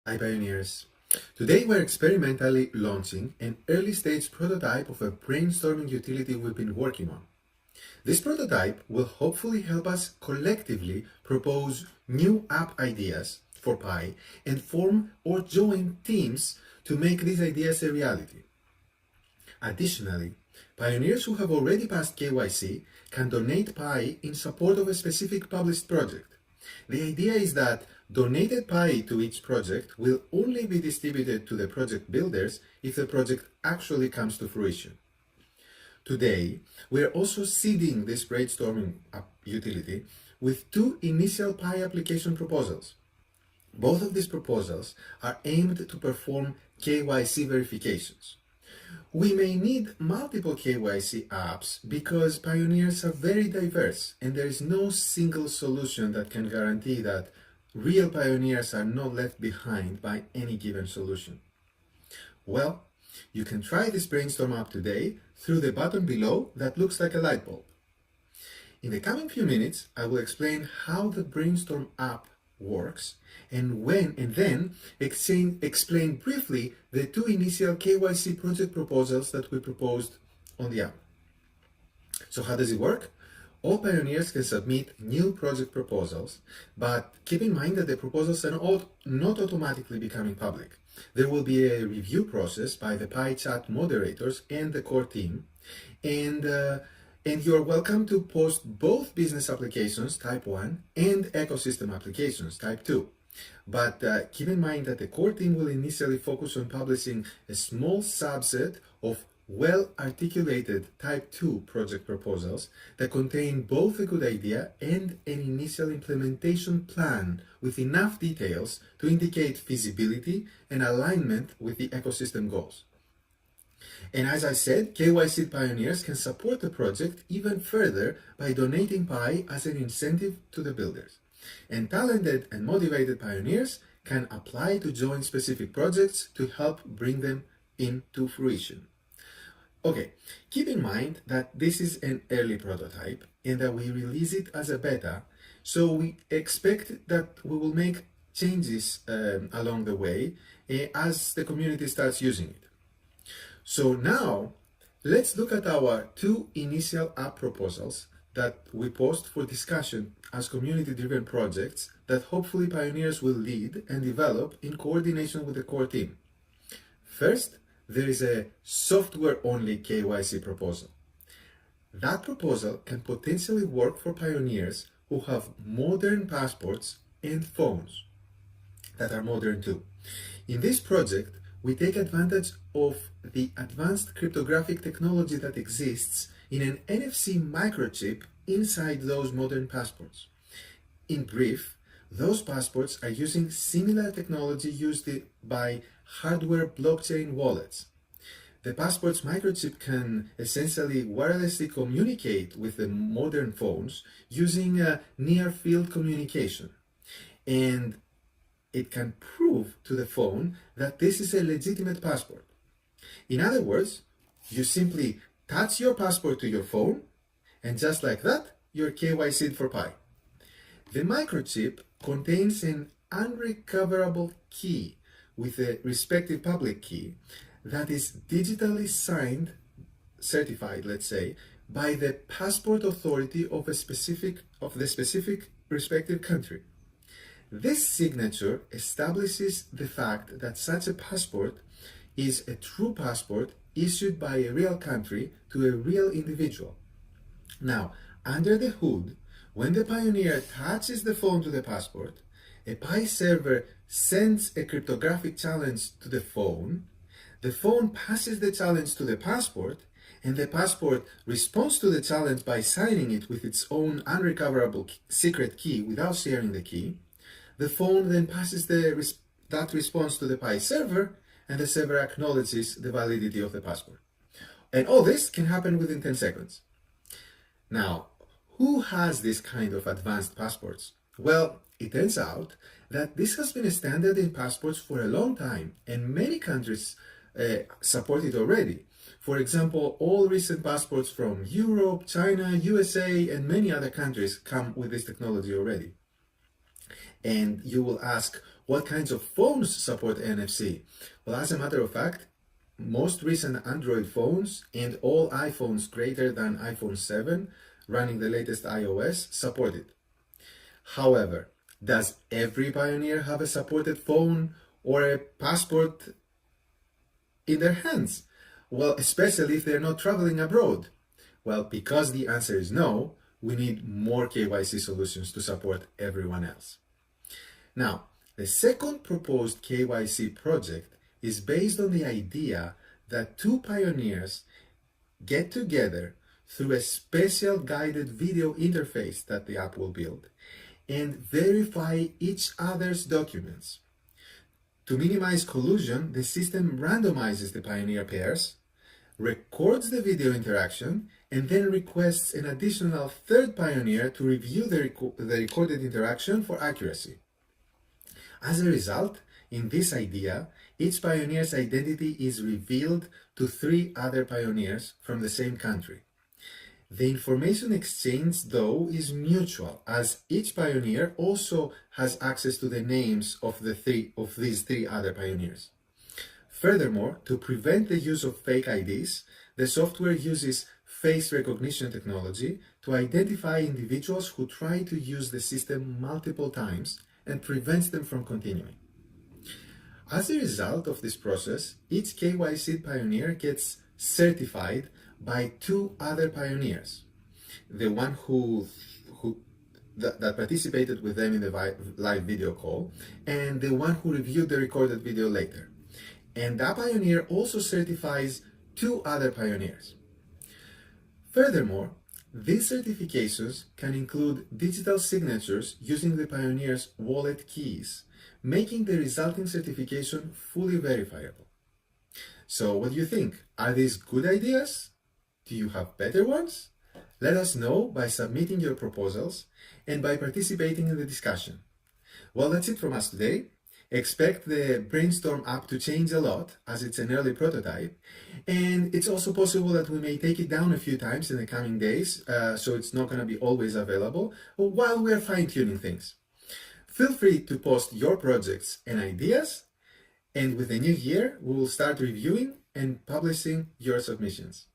Hi Pioneers! Today we're experimentally launching an early stage prototype of a brainstorming utility we've been working on. This prototype will hopefully help us collectively propose new app ideas for Pi and form or join teams to make these ideas a reality. Additionally, pioneers who have already passed KYC can donate Pi in support of a specific published project. The idea is that donated Pi to each project will only be distributed to the project builders if the project actually comes to fruition. Today, we are also seeding this brainstorming utility with two initial Pi application proposals. Both of these proposals are aimed to perform KYC verifications. We may need multiple KYC apps because pioneers are very diverse and there is no single solution that can guarantee that real pioneers are not left behind by any given solution. Well, you can try this brainstorm app today through the button below that looks like a light bulb. In the coming few minutes, I will explain how the brainstorm app works and then explain briefly the two initial KYC project proposals that we proposed on the app. So how does it work? All pioneers can submit new project proposals, but keep in mind that the proposals are not automatically becoming public. There will be a review process by the PyChat moderators and the core team, and you are welcome to post both business applications, type 1, and ecosystem applications, type 2. But keep in mind that the core team will initially focus on publishing a small subset of well-articulated type 2 project proposals that contain both a good idea and an initial implementation plan with enough details to indicate feasibility and alignment with the ecosystem goals. And as I said, KYC pioneers can support the project even further by donating Pi as an incentive to the builders. And talented and motivated pioneers can apply to join specific projects to help bring them into fruition. Okay, keep in mind that this is an early prototype and that we release it as a beta, so we expect that we will make changes along the way as the community starts using it. So now, let's look at our two initial app proposals that we post for discussion as community-driven projects that hopefully pioneers will lead and develop in coordination with the core team. First, there is a software-only KYC proposal. That proposal can potentially work for pioneers who have modern passports and phones that are modern too. In this project, we take advantage of the advanced cryptographic technology that exists in an NFC microchip inside those modern passports. In brief, those passports are using similar technology used by hardware blockchain wallets. The passport's microchip can essentially wirelessly communicate with the modern phones using near-field communication. And it can prove to the phone that this is a legitimate passport. In other words, you simply touch your passport to your phone, and just like that, you're KYC'd for Pi. The microchip contains an unrecoverable key with a respective public key that is digitally signed, certified, let's say, by the passport authority of the specific respective country. This signature establishes the fact that such a passport is a true passport issued by a real country to a real individual. Now, under the hood, when the pioneer attaches the phone to the passport, a Pi server sends a cryptographic challenge to the phone passes the challenge to the passport, and the passport responds to the challenge by signing it with its own unrecoverable secret key without sharing the key. The phone then passes that response to the Pi server, and the server acknowledges the validity of the passport. And all this can happen within 10 seconds. Now, who has this kind of advanced passports? Well, it turns out that this has been a standard in passports for a long time, and many countries support it already. For example, all recent passports from Europe, China, USA, and many other countries come with this technology already. And you will ask, What kinds of phones support NFC? Well, as a matter of fact, most recent Android phones and all iPhones greater than iPhone 7 running the latest iOS support it. However, does every Pioneer have a supported phone or a passport in their hands? Well, especially if they're not traveling abroad. Well, because the answer is no, we need more KYC solutions to support everyone else. Now, the second proposed KYC project is based on the idea that two pioneers get together through a special guided video interface that the app will build and verify each other's documents. To minimize collusion, the system randomizes the pioneer pairs, records the video interaction, and then requests an additional third pioneer to review the recorded interaction for accuracy. As a result, in this idea, each pioneer's identity is revealed to 3 other pioneers from the same country. The information exchange, though, is mutual, as each pioneer also has access to the names of these 3 other pioneers. Furthermore, to prevent the use of fake IDs, the software uses face recognition technology to identify individuals who try to use the system multiple times and prevents them from continuing. As a result of this process, each KYC pioneer gets certified by 2 other pioneers. The one that participated with them in the live video call, and the one who reviewed the recorded video later. And that pioneer also certifies 2 other pioneers. Furthermore, these certifications can include digital signatures using the pioneer's wallet keys, making the resulting certification fully verifiable. So what do you think? Are these good ideas? Do you have better ones? Let us know by submitting your proposals and by participating in the discussion. Well, that's it from us today. Expect the Brainstorm app to change a lot as it's an early prototype, and it's also possible that we may take it down a few times in the coming days, so it's not going to be always available while we're fine-tuning things. Feel free to post your projects and ideas, and with the new year, we will start reviewing and publishing your submissions.